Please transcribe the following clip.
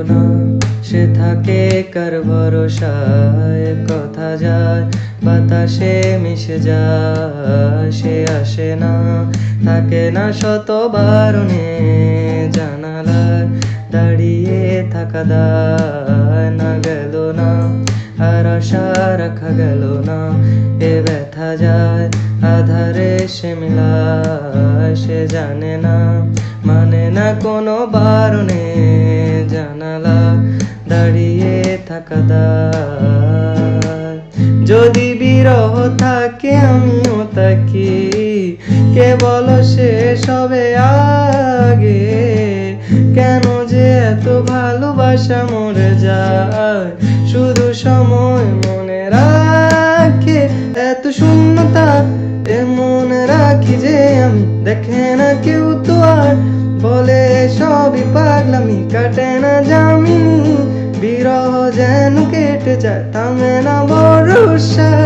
না, সে থাকে কার ভরসায়। কথা যায় বাতাসে মিশে যায়, সে আসে না, থাকে না শত বারণে। জানালায় দাঁড়িয়ে থাকা দায়, না গেল না আর আশা রাখা গেল না। এ ব্যথা যায় আধারে সে মিলায়, সে জানে না মানে না কোনো বারণে। জানালা দাঁড়িয়ে থাকা দায়। যদি বিরহ থাকে আমিও তাকি, কে বলো শেষ হবে আগে? কেন যে এত ভালোবাসা মরে যায়, শুধু সময় মনে রাখে এত শূন্যতা। এ মনে রাখি যে আমি, দেখে না কেউ তো আর, বলে সবই পাগলামি, কাটে না জামিনী। বিরহ যেন কেটে যায়, থামে না ভরসা।